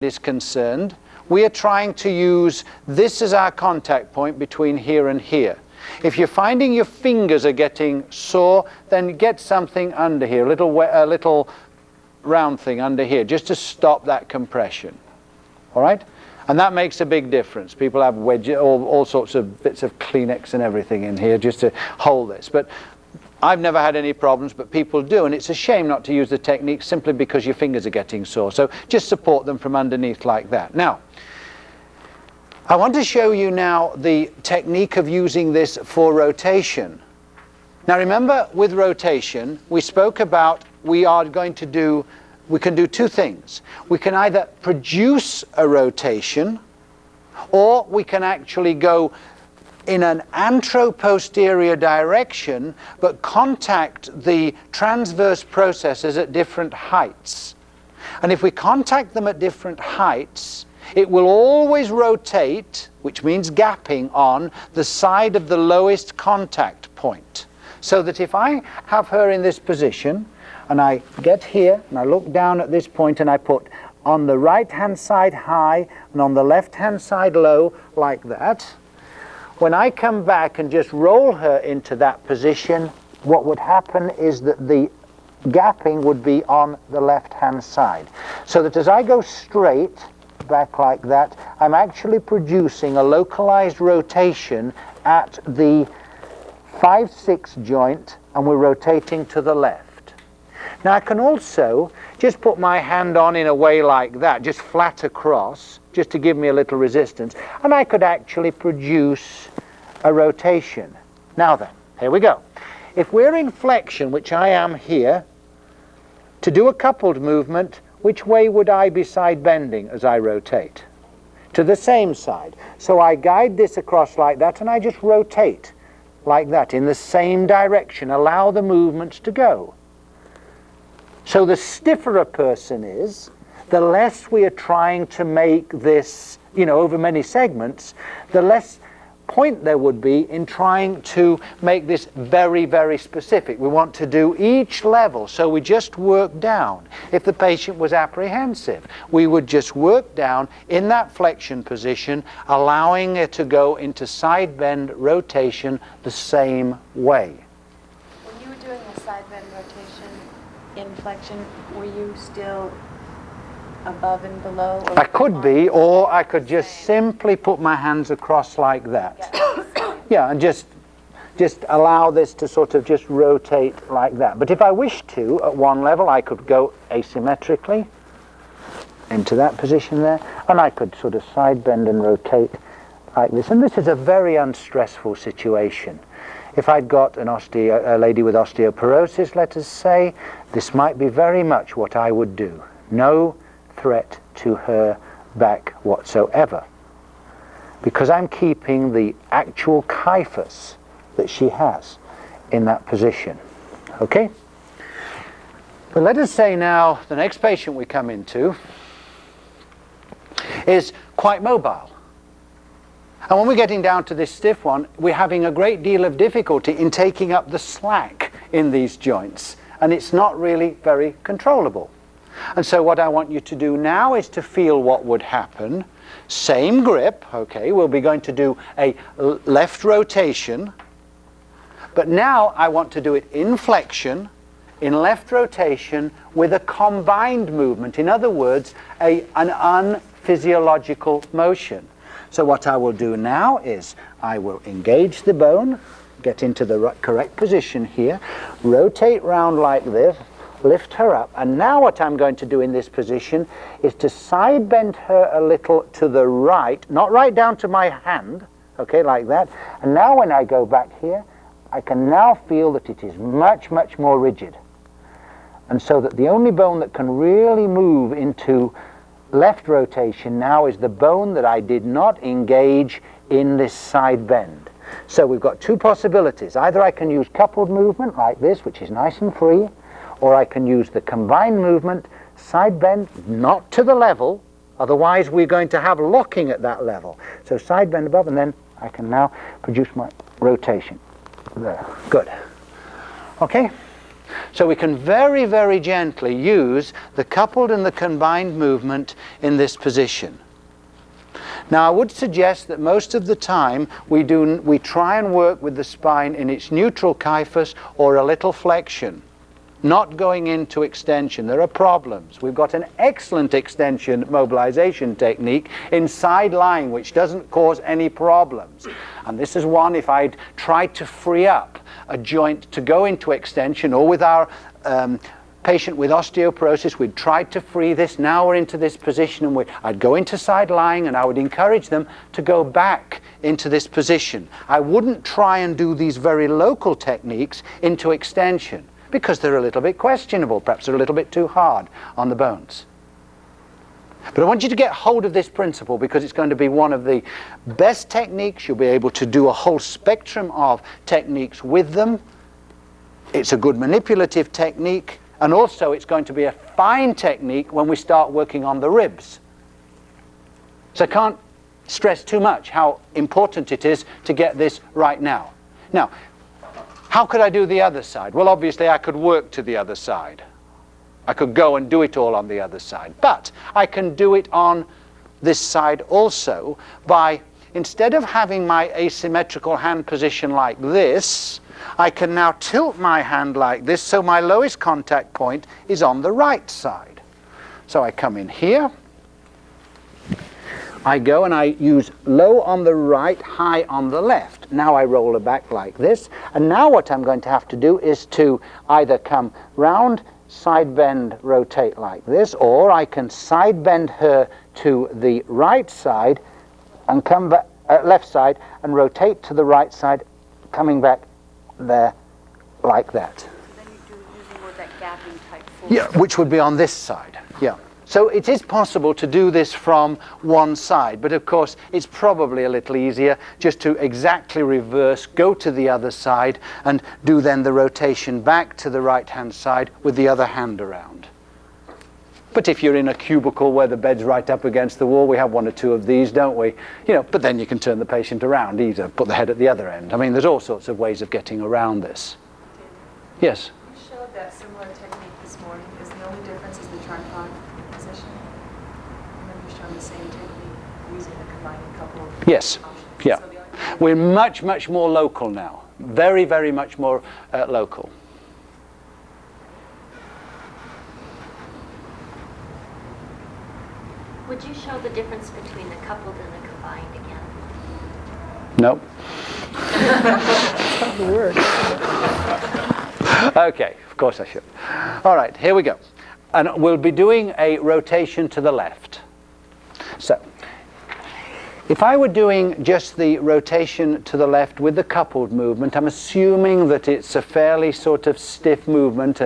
is concerned, we are trying to use this as our contact point between here and here. If you're finding your fingers are getting sore, then get something under here, a little round thing under here, just to stop that compression. All right? And that makes a big difference. People have wedges, all sorts of bits of Kleenex and everything in here just to hold this. But I've never had any problems, but people do, and it's a shame not to use the technique simply because your fingers are getting sore. So just support them from underneath like that. Now, I want to show you now the technique of using this for rotation. Now remember, with rotation, we spoke about we can do two things. We can either produce a rotation, or we can actually go in an anteroposterior direction, but contact the transverse processes at different heights. And if we contact them at different heights, it will always rotate, which means gapping, on the side of the lowest contact point. So that if I have her in this position, and I get here, and I look down at this point, and I put on the right-hand side high, and on the left-hand side low, like that, when I come back and just roll her into that position, what would happen is that the gapping would be on the left-hand side. So that as I go straight back like that, I'm actually producing a localized rotation at the 5-6 joint, and we're rotating to the left. Now I can also just put my hand on in a way like that, just flat across, just to give me a little resistance, and I could actually produce a rotation. Now then, here we go. If we're in flexion, which I am here, to do a coupled movement, which way would I be side bending as I rotate? To the same side. So I guide this across like that, and I just rotate like that in the same direction, allow the movements to go. So the stiffer a person is, the less we are trying to make this, over many segments, the less point there would be in trying to make this very, very specific. We want to do each level, so we just work down. If the patient was apprehensive, we would just work down in that flexion position, allowing it to go into side bend rotation the same way. When you were doing the side bend rotation in flexion, were you still above and below? I could be, or I could just simply put my hands across like that. Yeah, and just allow this to sort of just rotate like that. But if I wish to, at one level, I could go asymmetrically into that position there, and I could sort of side bend and rotate like this. And this is a very unstressful situation. If I'd got a lady with osteoporosis, let us say, this might be very much what I would do. No threat to her back whatsoever, because I'm keeping the actual kyphus that she has in that position. Okay? But let us say now the next patient we come into is quite mobile. And when we're getting down to this stiff one, we're having a great deal of difficulty in taking up the slack in these joints, and it's not really very controllable. And so what I want you to do now is to feel what would happen. Same grip, okay, we'll be going to do a left rotation, but now I want to do it in flexion, in left rotation, with a combined movement. In other words, an unphysiological motion. So what I will do now is I will engage the bone, get into the correct position here, rotate round like this, lift her up, and now what I'm going to do in this position is to side bend her a little to the right, not right down to my hand, okay, like that. And now when I go back here, I can now feel that it is much, much more rigid. And so that the only bone that can really move into left rotation now is the bone that I did not engage in this side bend. So we've got two possibilities. Either I can use coupled movement like this, which is nice and free, or I can use the combined movement, side bend, not to the level, otherwise we're going to have locking at that level. So side bend above, and then I can now produce my rotation. There. Good. Okay? So we can very, very gently use the coupled and the combined movement in this position. Now, I would suggest that most of the time we try and work with the spine in its neutral kyphus or a little flexion, not going into extension. There are problems. We've got an excellent extension mobilization technique in side lying, which doesn't cause any problems. And this is one, if I'd tried to free up a joint to go into extension, or with our patient with osteoporosis, we'd tried to free this. Now we're into this position, and I'd go into side lying, and I would encourage them to go back into this position. I wouldn't try and do these very local techniques into extension, because they're a little bit questionable. Perhaps they're a little bit too hard on the bones. But I want you to get hold of this principle, because it's going to be one of the best techniques. You'll be able to do a whole spectrum of techniques with them. It's a good manipulative technique, and also it's going to be a fine technique when we start working on the ribs. So I can't stress too much how important it is to get this right now. Now, how could I do the other side? Well, obviously I could work to the other side. I could go and do it all on the other side. But I can do it on this side also by, instead of having my asymmetrical hand position like this, I can now tilt my hand like this, so my lowest contact point is on the right side. So I come in here, I go and I use low on the right, high on the left. Now I roll her back like this, and now what I'm going to have to do is to either come round, side bend, rotate like this, or I can side bend her to the right side and come back, left side, and rotate to the right side, coming back there like that. So then you do using more that gapping type force. Yeah, which would be on this side. Yeah. So it is possible to do this from one side, but of course it's probably a little easier just to exactly reverse, go to the other side, and do then the rotation back to the right-hand side with the other hand around. But if you're in a cubicle where the bed's right up against the wall, we have one or two of these, don't we? You know, but then you can turn the patient around, either put the head at the other end. I mean, there's all sorts of ways of getting around this. Yes? You showed that similar technique this morning. Is the only difference is the tripod position? And then you're showing the same technique using the combining couple of Yes. options. Yeah. So the only difference- We're much, much more local now. Very, very much more local. Would you show the difference between the coupled and the combined again? No? Okay, of course I should. All right, here we go. And we'll be doing a rotation to the left. So, if I were doing just the rotation to the left with the coupled movement, I'm assuming that it's a fairly sort of stiff movement,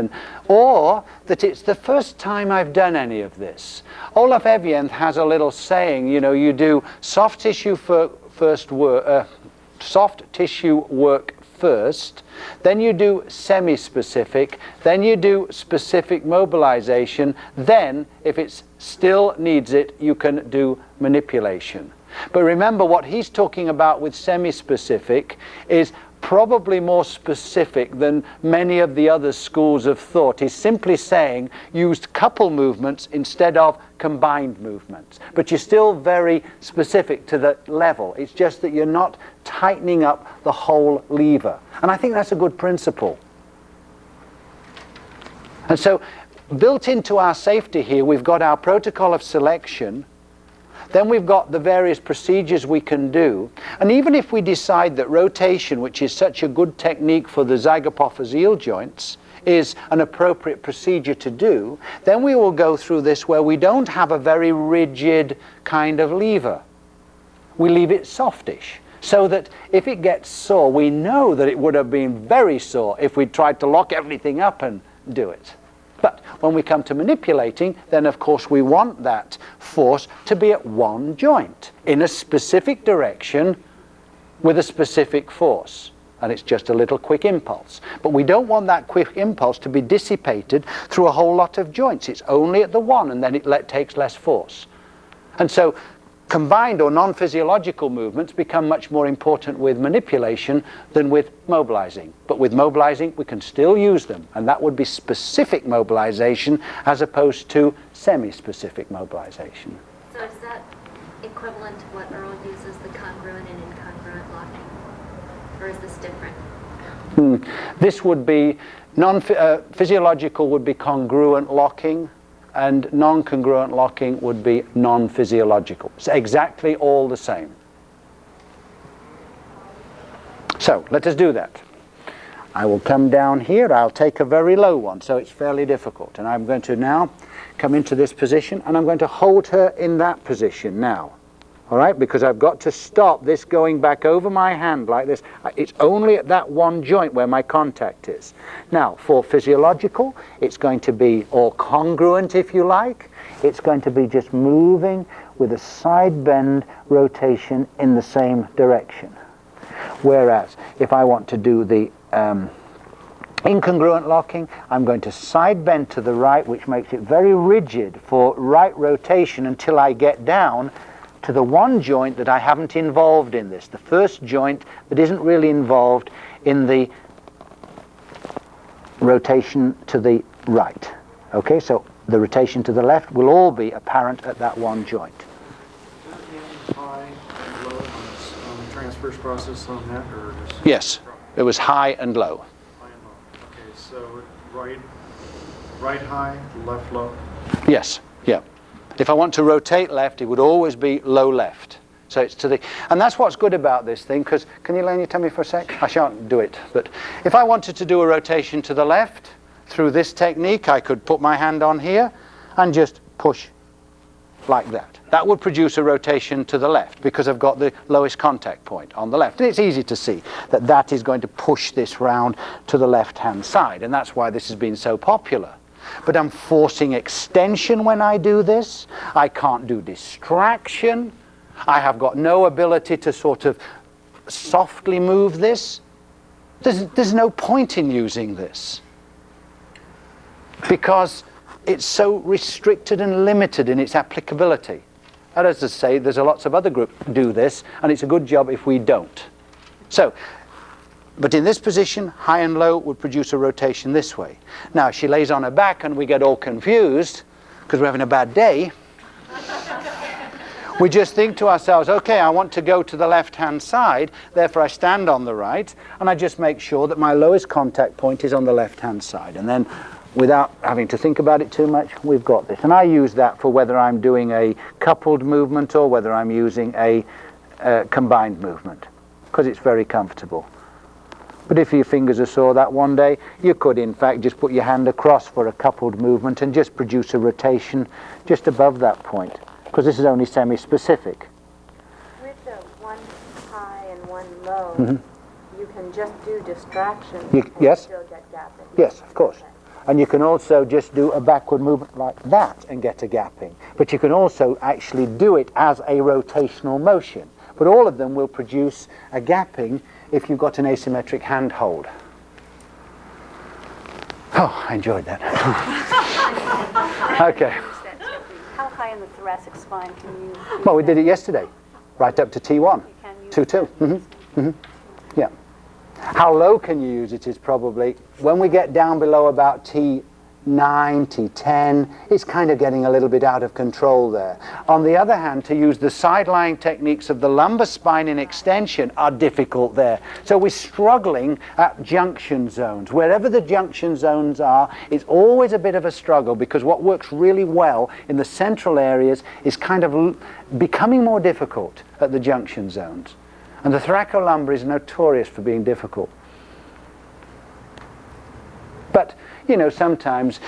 or that it's the first time I've done any of this. Olaf Evian has a little saying, you know, you do soft tissue soft tissue work first, then you do semi-specific, then you do specific mobilization, then, if it still needs it, you can do manipulation. But remember, what he's talking about with semi-specific is probably more specific than many of the other schools of thought. He's simply saying used couple movements instead of combined movements. But you're still very specific to the level. It's just that you're not tightening up the whole lever. And I think that's a good principle. And so, built into our safety here, we've got our protocol of selection. Then we've got the various procedures we can do. And even if we decide that rotation, which is such a good technique for the zygapophyseal joints, is an appropriate procedure to do, then we will go through this where we don't have a very rigid kind of lever. We leave it softish, so that if it gets sore, we know that it would have been very sore if we tried to lock everything up and do it. But when we come to manipulating, then of course we want that force to be at one joint, in a specific direction, with a specific force. And it's just a little quick impulse. But we don't want that quick impulse to be dissipated through a whole lot of joints. It's only at the one, and then it takes less force. And so combined or non-physiological movements become much more important with manipulation than with mobilizing. But with mobilizing, we can still use them, and that would be specific mobilization as opposed to semi-specific mobilization. So is that equivalent to what Earl uses, the congruent and incongruent locking? Or is this different? This would be physiological would be congruent locking, and non-congruent locking would be non-physiological. It's exactly all the same. So let us do that. I will come down here. I'll take a very low one, so it's fairly difficult. And I'm going to now come into this position, and I'm going to hold her in that position now. All right, because I've got to stop this going back over my hand like this. It's only at that one joint where my contact is. Now, for physiological, it's going to be all congruent, if you like. It's going to be just moving with a side bend rotation in the same direction. Whereas, if I want to do the incongruent locking, I'm going to side bend to the right, which makes it very rigid for right rotation until I get down to the one joint that I haven't involved in this, the first joint that isn't really involved in the rotation to the right. Okay, so the rotation to the left will all be apparent at that one joint. High and low on the transverse process on that, or just Yes, it was high and low. high and low? Okay, so right high, left low. Yes, yeah. If I want to rotate left, it would always be low left. So it's to the, and that's what's good about this thing, because, can you lay on your tummy for a sec? I shan't do it, but if I wanted to do a rotation to the left through this technique, I could put my hand on here and just push like that. That would produce a rotation to the left because I've got the lowest contact point on the left. And it's easy to see that that is going to push this round to the left-hand side, and that's why this has been so popular. But I'm forcing extension when I do this. I can't do distraction. I have got no ability to sort of softly move this. There's no point in using this because it's so restricted and limited in its applicability. And as I say, there's lots of other groups do this, and it's a good job if we don't. So, but in this position, high and low would produce a rotation this way. Now, she lays on her back and we get all confused because we're having a bad day. We just think to ourselves, okay, I want to go to the left-hand side, therefore I stand on the right, and I just make sure that my lowest contact point is on the left-hand side. And then, without having to think about it too much, we've got this. And I use that for whether I'm doing a coupled movement or whether I'm using a combined movement, because it's very comfortable. But if your fingers are sore that one day, you could in fact just put your hand across for a coupled movement and just produce a rotation just above that point, because this is only semi-specific. With the one high and one low, you can just do distraction Yes? still get gapping. Yes, of course. And you can also just do a backward movement like that and get a gapping. But you can also actually do it as a rotational motion. But all of them will produce a gapping if you've got an asymmetric hand hold. Oh, I enjoyed that. Okay. How high in the thoracic spine can you use Well, we did that? it yesterday, right up to T1. You can use 2-2. Yeah. How low can you use it is probably, when we get down below about T9, T10, it's kind of getting a little bit out of control there. On the other hand, to use the side-lying techniques of the lumbar spine in extension are difficult there. So we're struggling at junction zones. Wherever the junction zones are, it's always a bit of a struggle, because what works really well in the central areas is kind of becoming more difficult at the junction zones. And the thoracolumbar is notorious for being difficult. But, you know, sometimes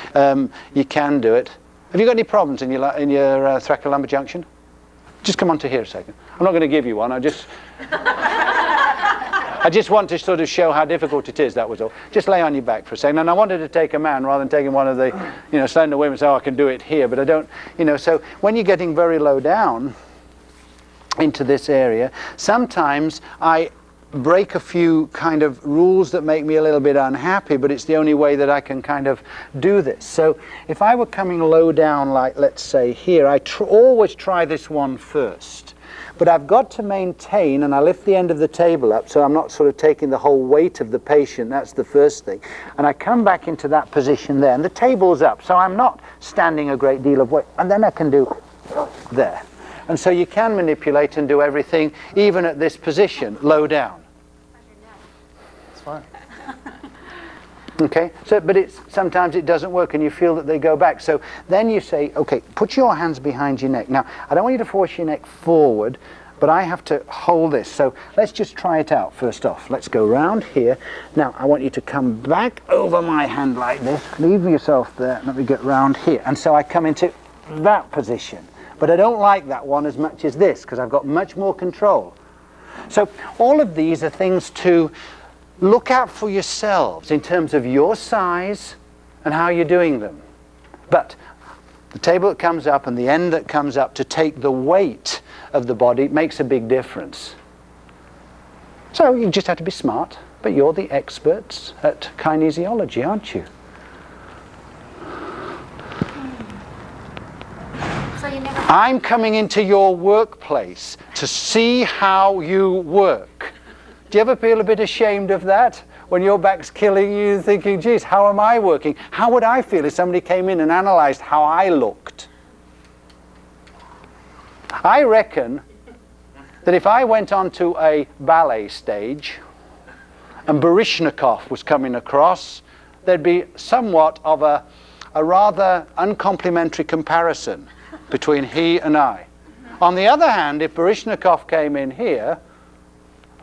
you can do it. Have you got any problems in your thoracolumbar junction? Just come on to here a second. I'm not going to give you one. I just want to sort of show how difficult it is, that was all. Just lay on your back for a second. And I wanted to take a man rather than taking one of the, you know, slender women and say, oh, I can do it here. But I don't, you know, so when you're getting very low down into this area, sometimes I break a few kind of rules that make me a little bit unhappy, but it's the only way that I can kind of do this. So if I were coming low down, like let's say here, I always try this one first. But I've got to maintain, and I lift the end of the table up so I'm not sort of taking the whole weight of the patient. That's the first thing. And I come back into that position there, and the table's up, so I'm not standing a great deal of weight. And then I can do there. And so you can manipulate and do everything, even at this position, low down. It's fine. Okay, so but sometimes it doesn't work and you feel that they go back. So then you say, okay, put your hands behind your neck. Now, I don't want you to force your neck forward, but I have to hold this. So let's just try it out first off. Let's go round here. Now, I want you to come back over my hand like this. Leave yourself there. Let me get round here. And so I come into that position. But I don't like that one as much as this because I've got much more control. So all of these are things to look out for yourselves in terms of your size and how you're doing them. But the table that comes up and the end that comes up to take the weight of the body makes a big difference. So you just have to be smart, but you're the experts at kinesiology, aren't you? So you never... I'm coming into your workplace to see how you work. Do you ever feel a bit ashamed of that? When your back's killing you, thinking, geez, how am I working? How would I feel if somebody came in and analysed how I looked? I reckon that if I went onto a ballet stage and Baryshnikov was coming across, there'd be somewhat of a rather uncomplimentary comparison between he and I. On the other hand, if Baryshnikov came in here,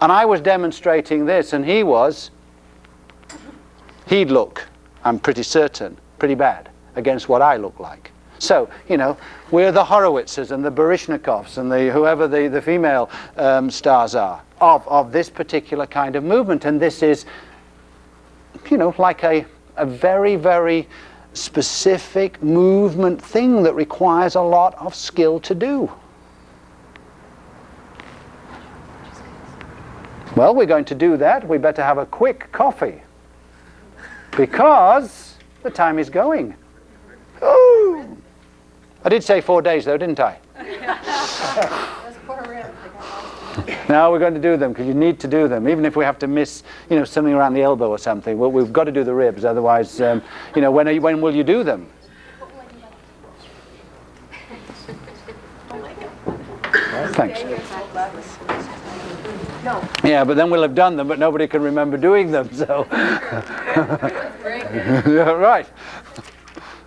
and I was demonstrating this, and he'd look, I'm pretty certain, pretty bad against what I look like. So, you know, we're the Horowitzes and the Baryshnikovs and whoever the female stars are of this particular kind of movement. And this is, you know, like a very, very specific movement thing that requires a lot of skill to do. Well, we're going to do that. We better have a quick coffee because the time is going. Oh! I did say 4 days though, didn't I? Now we're going to do them because you need to do them, even if we have to miss, you know, something around the elbow or something. Well, we've got to do the ribs, otherwise, you know, when will you do them? Thanks. No. Yeah, but then we'll have done them, but nobody can remember doing them, so. Yeah, right.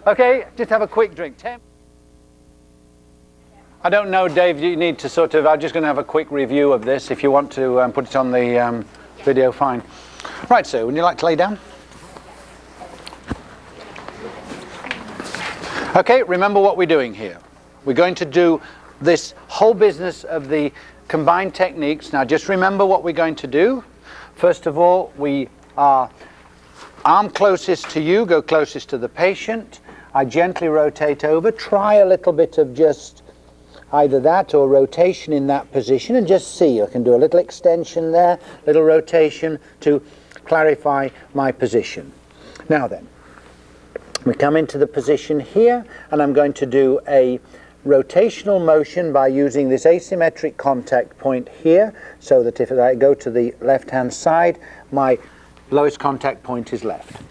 Okay, just have a quick drink. I don't know, Dave, you need to sort of, I'm just going to have a quick review of this. If you want to put it on the video, fine. Right, so would you like to lay down? Okay, remember what we're doing here. We're going to do this whole business of the combined techniques. Now just remember what we're going to do. First of all, we are arm closest to you, go closest to the patient. I gently rotate over, try a little bit of just either that or rotation in that position and just see. I can do a little extension there, little rotation to clarify my position. Now then, we come into the position here and I'm going to do a rotational motion by using this asymmetric contact point here, so that if I go to the left-hand side, my lowest contact point is left.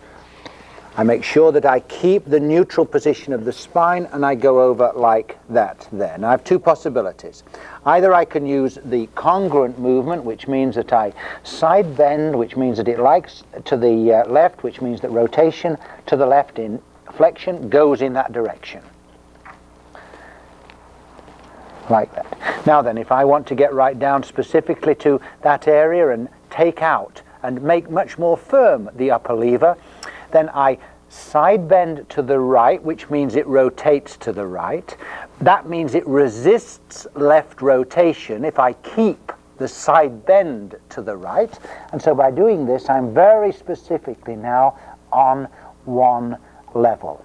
I make sure that I keep the neutral position of the spine and I go over like that there. Now I have two possibilities. Either I can use the congruent movement, which means that I side bend, which means that it likes to the left, which means that rotation to the left in flexion goes in that direction. Like that. Now then, if I want to get right down specifically to that area and take out and make much more firm the upper lever, then I side bend to the right, which means it rotates to the right. That means it resists left rotation if I keep the side bend to the right. And so by doing this, I'm very specifically now on one level.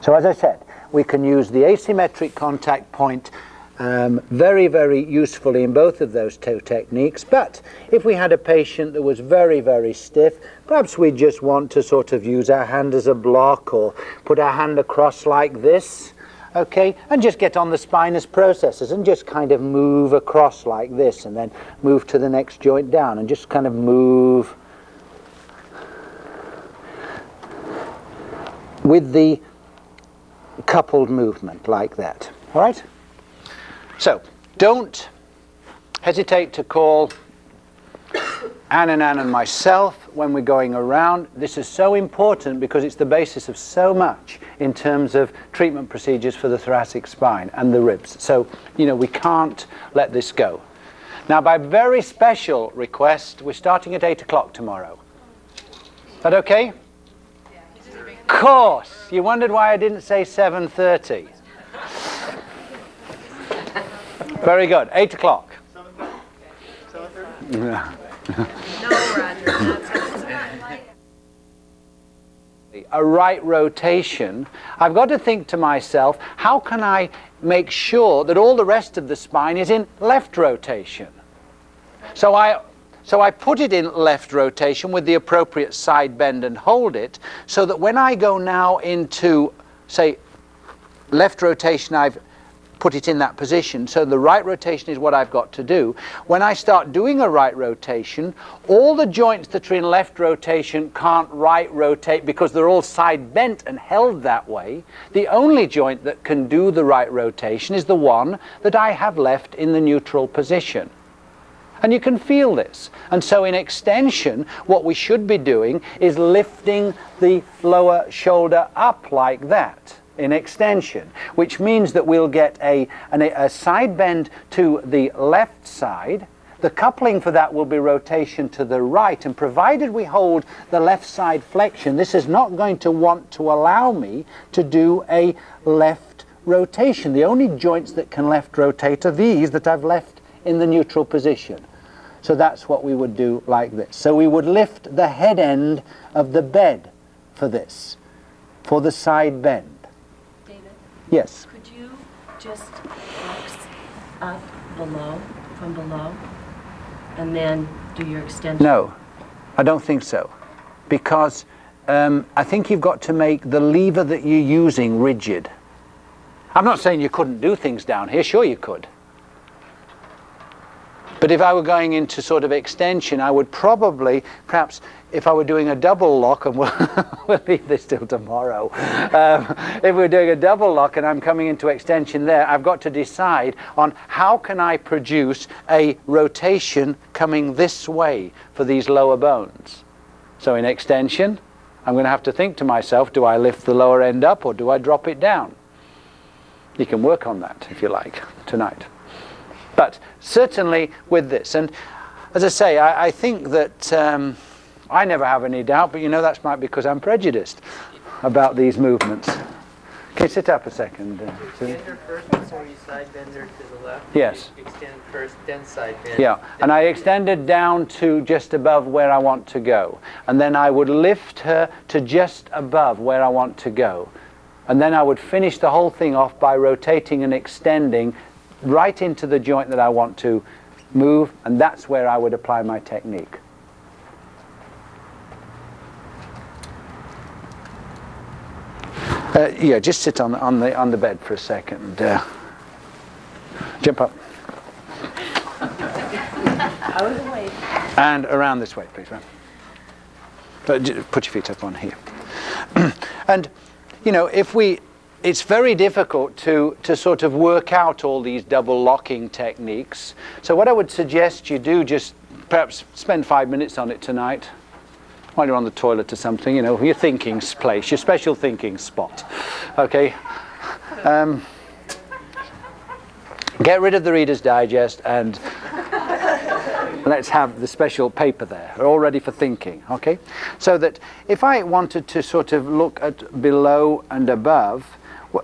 So as I said, we can use the asymmetric contact point very, very usefully in both of those two techniques. But if we had a patient that was very, very stiff, perhaps we just want to sort of use our hand as a block or put our hand across like this okay, and just get on the spinous processes and just kind of move across like this, and then move to the next joint down, and just kind of move with the coupled movement like that. All right? So, don't hesitate to call Anne and myself when we're going around. This is so important because it's the basis of so much in terms of treatment procedures for the thoracic spine and the ribs. So, you know, we can't let this go. Now, by very special request, we're starting at 8 o'clock tomorrow. Is that okay? Of course. You wondered why I didn't say 7:30. Very good. 8 o'clock. 7:30? Yeah. No, Roger. A right rotation, I've got to think to myself, how can I make sure that all the rest of the spine is in left rotation? So I put it in left rotation with the appropriate side bend and hold it, so that when I go now into, say, left rotation, I've put it in that position. So the right rotation is what I've got to do. When I start doing a right rotation, all the joints that are in left rotation can't right rotate because they're all side bent and held that way. The only joint that can do the right rotation is the one that I have left in the neutral position. And you can feel this. And so in extension, what we should be doing is lifting the lower shoulder up like that in extension, which means that we'll get a side bend to the left side. The coupling for that will be rotation to the right, and provided we hold the left side flexion, this is not going to want to allow me to do a left rotation. The only joints that can left rotate are these that I've left in the neutral position. So that's what we would do like this. So we would lift the head end of the bed for this, for the side bend. David, Yes. could you just flex up below, from below, and then do your extension? No, I don't think so. Because I think you've got to make the lever that you're using rigid. I'm not saying you couldn't do things down here. Sure you could. But if I were going into sort of extension, I would probably, perhaps, if I were doing a double lock, and we'll leave this till tomorrow. If we're doing a double lock and I'm coming into extension there, I've got to decide on how can I produce a rotation coming this way for these lower bones. So in extension, I'm going to have to think to myself, do I lift the lower end up or do I drop it down? You can work on that, if you like, tonight. But certainly with this, and as I say, I think that I never have any doubt, but you know that's might be because I'm prejudiced about these movements. Can you sit up a second? Extend her first before you side bend her to the left? Yes. You extend first, then side bend. Yeah, and I extended down to just above where I want to go. And then I would lift her to just above where I want to go. And then I would finish the whole thing off by rotating and extending right into the joint that I want to move, and that's where I would apply my technique. Yeah, just sit on the bed for a second. Jump up. Out of the way. And around this way, please. Right. Put your feet up on here. And, you know, it's very difficult to sort of work out all these double locking techniques. So what I would suggest you do, just perhaps spend 5 minutes on it tonight while you're on the toilet or something, you know, your thinking place, your special thinking spot. Okay? Get rid of the Reader's Digest and let's have the special paper there, all ready for thinking, okay? So that if I wanted to sort of look at below and above,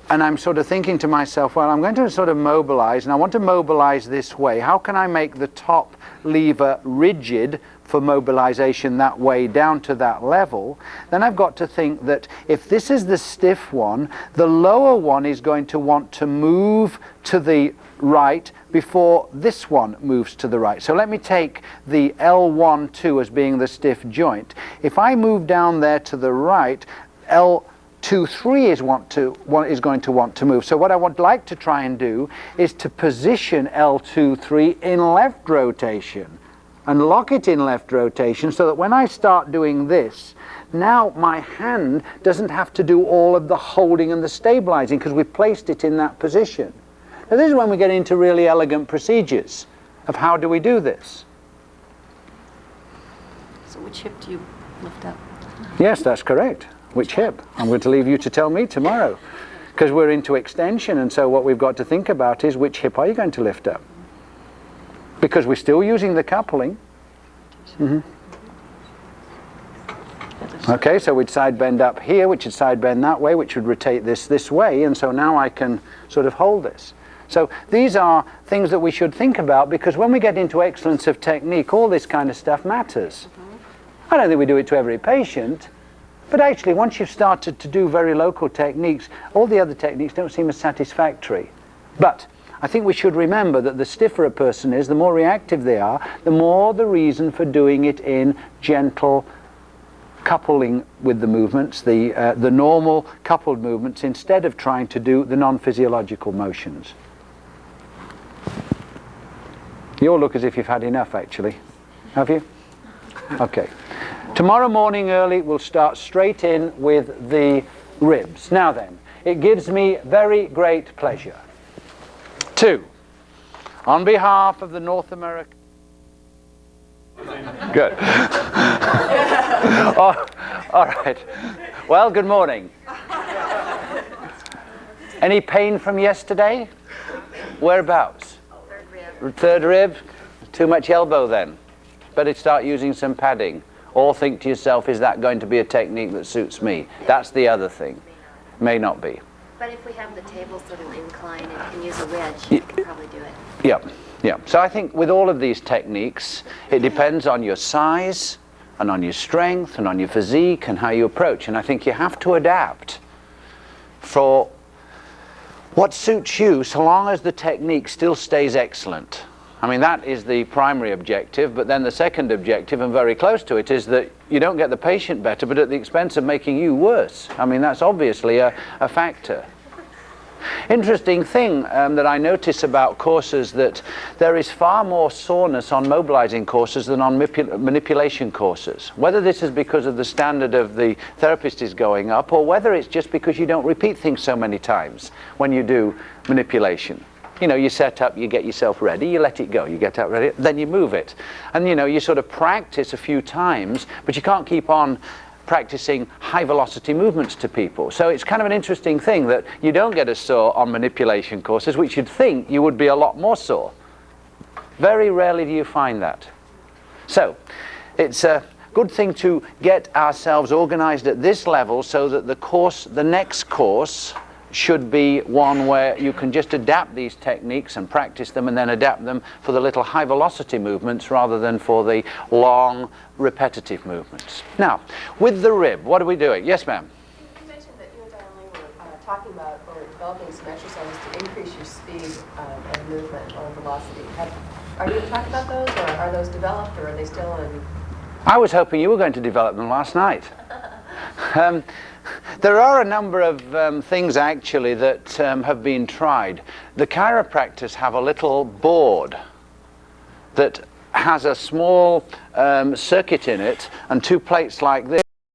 and I'm sort of thinking to myself, well, I'm going to sort of mobilize, and I want to mobilize this way. How can I make the top lever rigid for mobilization that way down to that level? Then I've got to think that if this is the stiff one, the lower one is going to want to move to the right before this one moves to the right. So let me take the L1-2 as being the stiff joint. If I move down there to the right, L2-3 is going to want to move. So what I would like to try and do is to position L2-3 in left rotation and lock it in left rotation so that when I start doing this, now my hand doesn't have to do all of the holding and the stabilizing because we've placed it in that position. Now this is when we get into really elegant procedures of how do we do this. So which hip do you lift up? Yes, that's correct. Which hip? I'm going to leave you to tell me tomorrow because we're into extension, and so what we've got to think about is which hip are you going to lift up? Because we're still using the coupling. Okay, so we'd side bend up here, which would side bend that way, which would rotate this way, and so now I can sort of hold this. So these are things that we should think about, because when we get into excellence of technique, all this kind of stuff matters. I don't think we do it to every patient, but actually once you've started to do very local techniques, all the other techniques don't seem as satisfactory. But I think we should remember that the stiffer a person is, the more reactive they are, the more the reason for doing it in gentle coupling with the movements, the normal coupled movements, instead of trying to do the non-physiological motions. You all look as if you've had enough, actually. Have you? Okay. Tomorrow morning early, we'll start straight in with the ribs. Now then, it gives me very great pleasure to, on behalf of the North American... Good. Oh, all right. Well, good morning. Any pain from yesterday? Whereabouts? Third rib. Too much elbow then. Better start using some padding. Or think to yourself, is that going to be a technique that suits me? That's the other thing. May not be. But if we have the table sort of incline and can use a wedge, you can probably do it. Yep. Yeah. So I think with all of these techniques, it depends on your size and on your strength and on your physique and how you approach. And I think you have to adapt for what suits you, so long as the technique still stays excellent. I mean, that is the primary objective, but then the second objective, and very close to it, is that you don't get the patient better, but at the expense of making you worse. I mean, that's obviously a factor. Interesting thing that I notice about courses, that there is far more soreness on mobilizing courses than on manipulation courses. Whether this is because of the standard of the therapist is going up, or whether it's just because you don't repeat things so many times when you do manipulation. You know, you set up, you get yourself ready, you let it go, you get out ready, then you move it. And you know, you sort of practice a few times, but you can't keep on practicing high velocity movements to people. So it's kind of an interesting thing that you don't get as sore on manipulation courses, which you'd think you would be a lot more sore. Very rarely do you find that. So it's a good thing to get ourselves organized at this level so that the next course should be one where you can just adapt these techniques and practice them, and then adapt them for the little high velocity movements rather than for the long repetitive movements. Now, with the rib, what are we doing? Yes, ma'am? You mentioned that you and Diane Lee were talking about or developing some exercises to increase your speed and movement or velocity. Are you going to talk about those, or are those developed, or are they still in... I was hoping you were going to develop them last night. There are a number of things actually that have been tried. The chiropractors have a little board that has a small circuit in it and two plates like this.